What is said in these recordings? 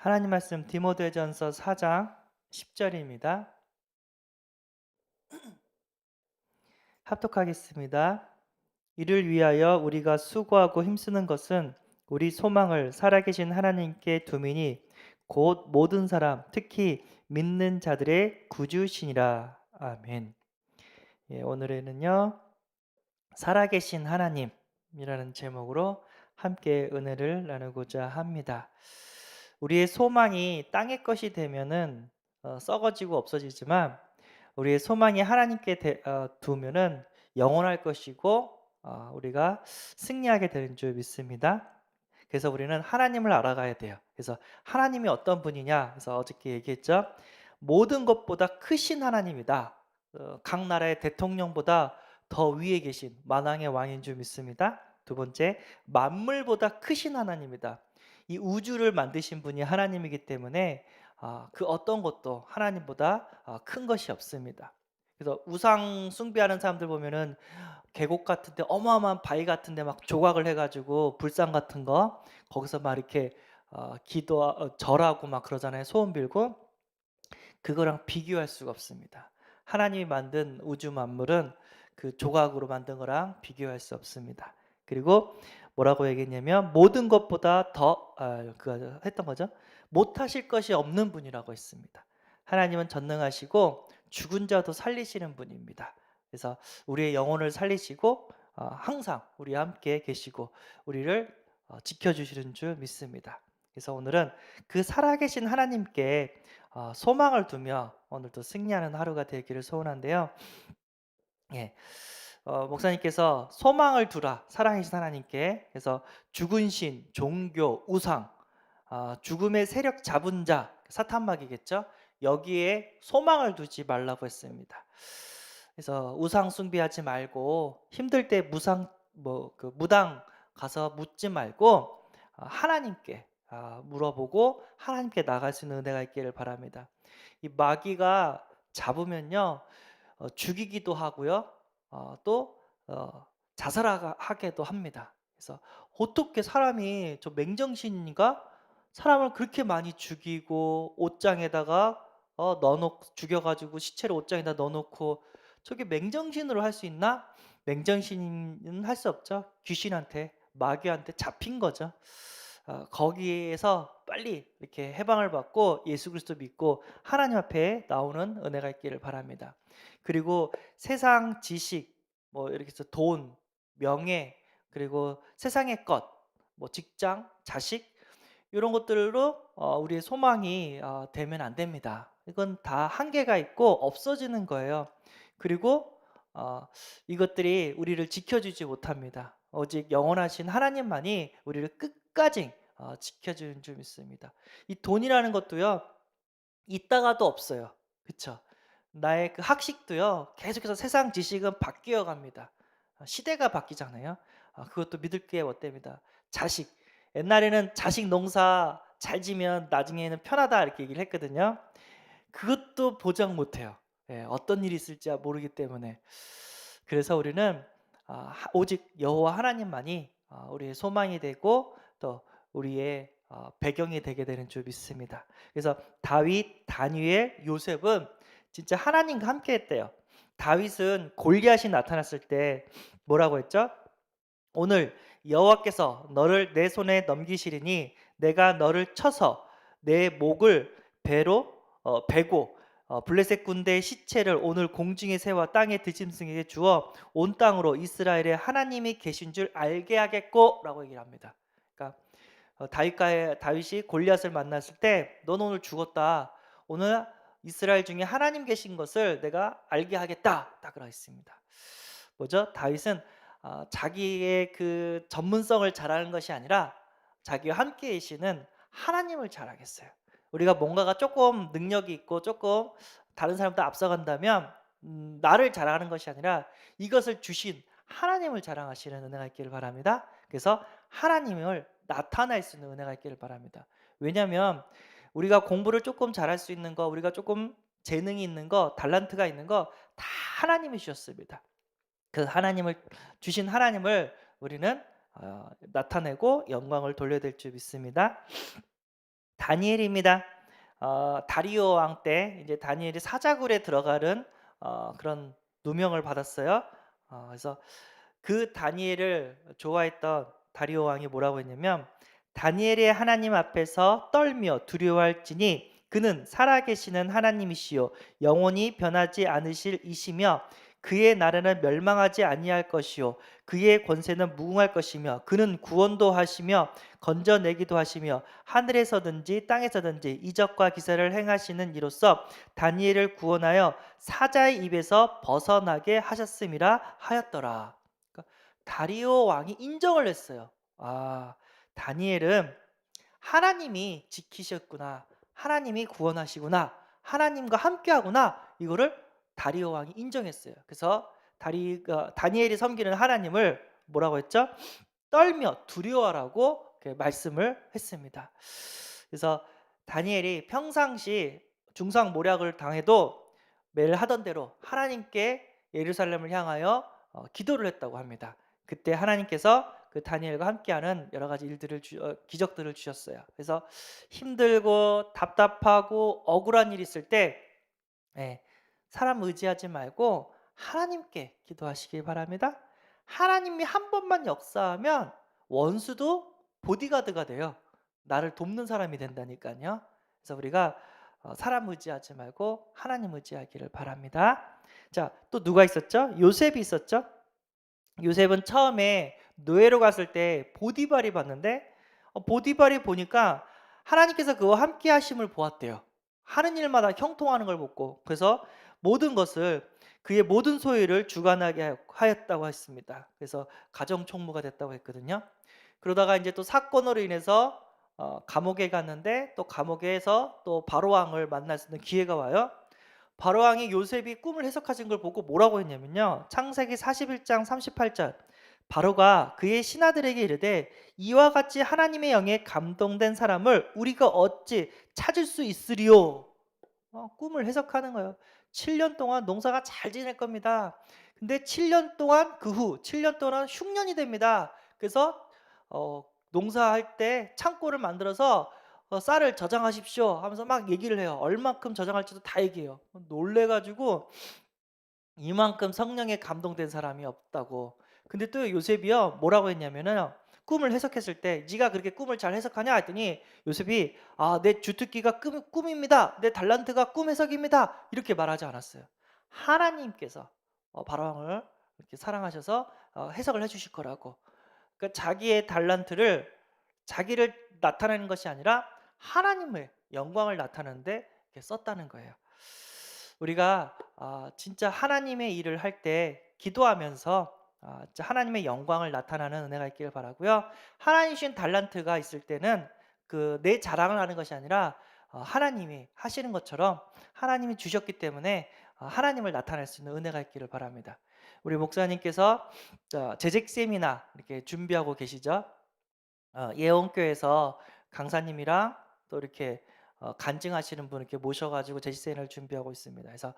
하나님 말씀 디모데전서 4장 10절입니다. 합독하겠습니다. 이를 위하여 우리가 수고하고 힘쓰는 것은 우리 소망을 살아계신 하나님께 두미니 곧 모든 사람 특히 믿는 자들의 구주시니라. 아멘. 오늘에는요 살아계신 하나님이라는 제목으로 함께 은혜를 나누고자 합니다. 우리의 소망이 땅의 것이 되면은 썩어지고 없어지지만 우리의 소망이 하나님께 두면은 영원할 것이고 우리가 승리하게 되는 줄 믿습니다. 그래서 우리는 하나님을 알아가야 돼요. 그래서 하나님이 어떤 분이냐? 그래서 어저께 얘기했죠. 모든 것보다 크신 하나님이다. 각 나라의 대통령보다 더 위에 계신 만왕의 왕인 줄 믿습니다. 두 번째, 만물보다 크신 하나님이다. 이 우주를 만드신 분이 하나님이기 때문에 그 어떤 것도 하나님보다 큰 것이 없습니다. 그래서 우상 숭배하는 사람들 보면은 계곡 같은 데 어마어마한 바위 같은 데 막 조각을 해 가지고 불상 같은 거 거기서 막 이렇게 절하고 막 그러잖아요. 소원 빌고. 그거랑 비교할 수가 없습니다. 하나님이 만든 우주 만물은 그 조각으로 만든 거랑 비교할 수 없습니다. 그리고 뭐라고 얘기했냐면 모든 것보다 더 그 했던 거죠. 못하실 것이 없는 분이라고 했습니다. 하나님은 전능하시고 죽은 자도 살리시는 분입니다. 그래서 우리의 영혼을 살리시고 항상 우리와 함께 계시고 우리를 지켜주시는 줄 믿습니다. 그래서 오늘은 그 살아계신 하나님께 소망을 두며 오늘도 승리하는 하루가 되기를 소원한데요. 예. 목사님께서 소망을 두라 살아계신 하나님께. 그래서 죽은 신, 종교, 우상, 죽음의 세력 잡은 자 사탄막이겠죠. 여기에 소망을 두지 말라고 했습니다. 그래서 우상 숭배하지 말고 힘들 때 무당 가서 묻지 말고 하나님께 물어보고 하나님께 나갈 수 있는 은혜가 있기를 바랍니다. 이 마귀가 잡으면요 죽이기도 하고요 또 자살하게도 합니다. 그래서 어떻게 사람이 저 맹정신인가 사람을 그렇게 많이 죽이고 옷장에다가 죽여가지고 시체를 옷장에다 넣어놓고 저게 맹정신으로 할 수 있나? 맹정신은 할 수 없죠. 귀신한테 마귀한테 잡힌 거죠. 거기에서 빨리 이렇게 해방을 받고 예수 그리스도 믿고 하나님 앞에 나오는 은혜가 있기를 바랍니다. 그리고 세상 지식, 뭐 이렇게 해서 돈, 명예, 그리고 세상의 것, 뭐 직장, 자식 이런 것들로 우리의 소망이 되면 안 됩니다. 이건 다 한계가 있고 없어지는 거예요. 그리고 이것들이 우리를 지켜주지 못합니다. 오직 영원하신 하나님만이 우리를 끝까지 지켜주는 줄 믿습니다. 이 돈이라는 것도요. 있다가도 없어요. 그쵸? 나의 그 학식도요. 계속해서 세상 지식은 바뀌어 갑니다. 시대가 바뀌잖아요. 그것도 믿을 게 못됩니다. 자식. 옛날에는 자식 농사 잘 지면 나중에는 편하다 이렇게 얘기를 했거든요. 그것도 보장 못 해요. 예, 어떤 일이 있을지 모르기 때문에. 그래서 우리는 오직 여호와 하나님만이 우리의 소망이 되고 또 우리의 배경이 되게 되는 줄 믿습니다. 그래서 다윗, 다니엘, 요셉은 진짜 하나님과 함께 했대요. 다윗은 골리앗이 나타났을 때 뭐라고 했죠? 오늘 여호와께서 너를 내 손에 넘기시리니 내가 너를 쳐서 내 목을 배로 베고 블레셋 군대의 시체를 오늘 공중의 새와 땅의 들짐승에게 주어 온 땅으로 이스라엘에 하나님이 계신 줄 알게 하겠고라고 얘기를 합니다. 그러니까 다윗이 골리앗을 만났을 때 너는 오늘 죽었다. 오늘 이스라엘 중에 하나님 계신 것을 내가 알게 하겠다. 딱 그러 있습니다. 뭐죠? 다윗은 자기의 그 전문성을 잘하는 것이 아니라 자기와 함께 계시는 하나님을 잘하겠어요. 우리가 뭔가가 조금 능력이 있고 조금 다른 사람보다 앞서간다면 나를 자랑하는 것이 아니라 이것을 주신 하나님을 자랑하시는 은혜가 있기를 바랍니다. 그래서 하나님을 나타낼 수 있는 은혜가 있기를 바랍니다. 왜냐하면 우리가 공부를 조금 잘할 수 있는 거, 우리가 조금 재능이 있는 거, 달란트가 있는 거 다 하나님이 주셨습니다. 그 하나님을 주신 하나님을 우리는 나타내고 영광을 돌려야 될 줄 믿습니다. 다니엘입니다. 다리오 왕 때 이제 다니엘이 사자굴에 들어가는 그런 누명을 받았어요. 그래서 그 다니엘을 좋아했던 다리오 왕이 뭐라고 했냐면 다니엘의 하나님 앞에서 떨며 두려워할지니 그는 살아계시는 하나님이시요 영원히 변하지 않으실 이시며 그의 나라는 멸망하지 아니할 것이요 그의 권세는 무궁할 것이며 그는 구원도 하시며 건져내기도 하시며 하늘에서든지 땅에서든지 이적과 기사를 행하시는 이로써 다니엘을 구원하여 사자의 입에서 벗어나게 하셨음이라 하였더라. 그러니까 다리오 왕이 인정을 했어요. 아, 다니엘은 하나님이 지키셨구나. 하나님이 구원하시구나. 하나님과 함께하구나. 이거를 다리오 왕이 인정했어요. 그래서 다니엘이 섬기는 하나님을 뭐라고 했죠? 떨며 두려워하라고 말씀을 했습니다. 그래서 다니엘이 평상시 중상모략을 당해도 매일 하던 대로 하나님께 예루살렘을 향하여 기도를 했다고 합니다. 그때 하나님께서 그 다니엘과 함께하는 여러 가지 기적들을 주셨어요. 그래서 힘들고 답답하고 억울한 일이 있을 때 예, 사람 의지하지 말고 하나님께 기도하시길 바랍니다. 하나님이 한 번만 역사하면 원수도 보디가드가 돼요. 나를 돕는 사람이 된다니까요. 그래서 우리가 사람 의지하지 말고 하나님 의지하기를 바랍니다. 자, 또 누가 있었죠? 요셉이 있었죠? 요셉은 처음에 노예로 갔을 때 보디발이 봤는데 보디발이 보니까 하나님께서 그와 함께 하심을 보았대요. 하는 일마다 형통하는 걸 보고 그래서 모든 것을 그의 모든 소유를 주관하게 하였다고 했습니다. 그래서 가정 총무가 됐다고 했거든요. 그러다가 이제 또 사건으로 인해서 감옥에 갔는데 또 감옥에서 또 바로 왕을 만날 수 있는 기회가 와요. 바로 왕이 요셉이 꿈을 해석하신 걸 보고 뭐라고 했냐면요. 창세기 41장 38절. 바로가 그의 신하들에게 이르되 이와 같이 하나님의 영에 감동된 사람을 우리가 어찌 찾을 수 있으리요? 꿈을 해석하는 거예요. 7년 동안 농사가 잘 지낼 겁니다. 근데 7년 동안 그 후 7년 동안 흉년이 됩니다. 그래서 농사할 때 창고를 만들어서 쌀을 저장하십시오 하면서 막 얘기를 해요. 얼만큼 저장할지도 다 얘기해요. 놀래 가지고 이만큼 성령에 감동된 사람이 없다고. 근데 또 요셉이요. 뭐라고 했냐면은 꿈을 해석했을 때 "네가 그렇게 꿈을 잘 해석하냐?" 했더니 요셉이 "아, 내 주특기가 꿈입니다. 내 달란트가 꿈 해석입니다." 이렇게 말하지 않았어요. 하나님께서 바로왕을 이렇게 사랑하셔서 해석을 해 주실 거라고. 그러니까 자기의 달란트를 자기를 나타내는 것이 아니라 하나님의 영광을 나타내는데 이렇게 썼다는 거예요. 우리가 진짜 하나님의 일을 할 때 기도하면서 진짜 하나님의 영광을 나타나는 은혜가 있기를 바라고요. 하나님 주신 달란트가 있을 때는 그 내 자랑을 하는 것이 아니라 하나님이 하시는 것처럼 하나님이 주셨기 때문에 하나님을 나타낼 수 있는 은혜가 있기를 바랍니다. 우리 목사님께서 재직 세미나 이렇게 준비하고 계시죠? 예원교회에서 강사님이랑 또 이렇게 간증하시는 분 이렇게 모셔 가지고 제시세미나를 준비하고 있습니다. 그래서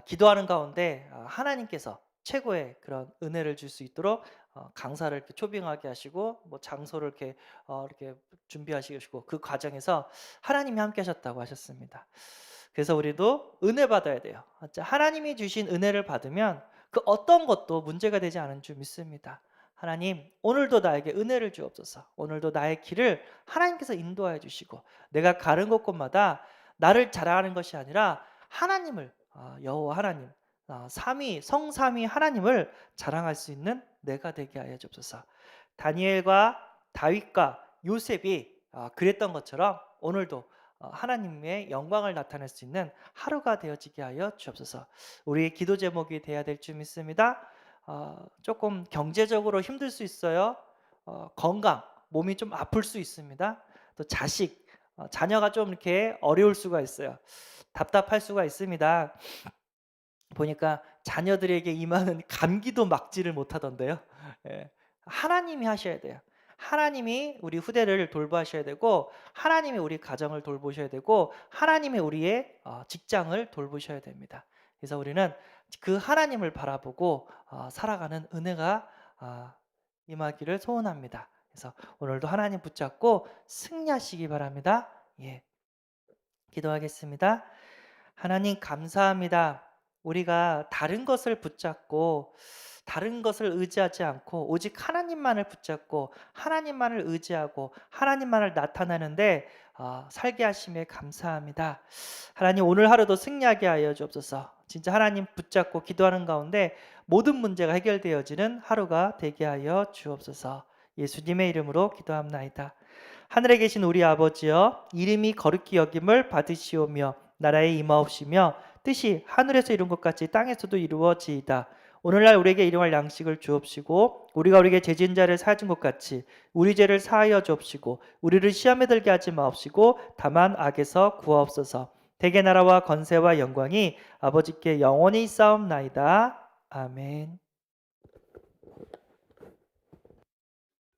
기도하는 가운데 하나님께서 최고의 그런 은혜를 줄 수 있도록 강사를 이렇게 초빙하게 하시고 뭐 장소를 이렇게 준비하시고 그 과정에서 하나님이 함께 하셨다고 하셨습니다. 그래서 우리도 은혜 받아야 돼요. 진짜 하나님이 주신 은혜를 받으면 그 어떤 것도 문제가 되지 않은 줄 믿습니다. 하나님, 오늘도 나에게 은혜를 주옵소서. 오늘도 나의 길을 하나님께서 인도하여 주시고 내가 가는 곳곳마다 나를 자랑하는 것이 아니라 하나님을 여호와 하나님, 성삼위 하나님을 자랑할 수 있는 내가 되게 하여 주옵소서. 다니엘과 다윗과 요셉이 그랬던 것처럼 오늘도 하나님의 영광을 나타낼 수 있는 하루가 되어지게 하여 주옵소서. 우리의 기도 제목이 돼야 될 줄 믿습니다. 조금 경제적으로 힘들 수 있어요. 건강, 몸이 좀 아플 수 있습니다. 또 자녀가 좀 이렇게 어려울 수가 있어요. 답답할 수가 있습니다. 보니까 자녀들에게 임하는 감기도 막지를 못하던데요. 예. 하나님이 하셔야 돼요. 하나님이 우리 후대를 돌보셔야 되고 하나님이 우리 가정을 돌보셔야 되고 하나님이 우리의 직장을 돌보셔야 됩니다. 그래서 우리는 그 하나님을 바라보고 살아가는 은혜가 임하기를 소원합니다. 그래서 오늘도 하나님 붙잡고 승리하시기 바랍니다. 예. 기도하겠습니다. 하나님 감사합니다. 우리가 다른 것을 붙잡고 다른 것을 의지하지 않고 오직 하나님만을 붙잡고 하나님만을 의지하고 하나님만을 나타내는데 살게 하심에 감사합니다. 하나님 오늘 하루도 승리하게 하여 주옵소서. 진짜 하나님 붙잡고 기도하는 가운데 모든 문제가 해결되어지는 하루가 되게 하여 주옵소서. 예수님의 이름으로 기도합나이다. 하늘에 계신 우리 아버지여, 이름이 거룩히 여김을 받으시오며 나라에 임하옵시며 뜻이 하늘에서 이룬 것 같이 땅에서도 이루어지이다. 오늘날 우리에게 일용할 양식을 주옵시고 우리가 우리에게 죄진 자를 사준 것 같이 우리 죄를 사하여 주옵시고 우리를 시험에 들게 하지 마옵시고 다만 악에서 구하옵소서. 대개 나라와 건세와 영광이 아버지께 영원히 있사옵나이다. 아멘.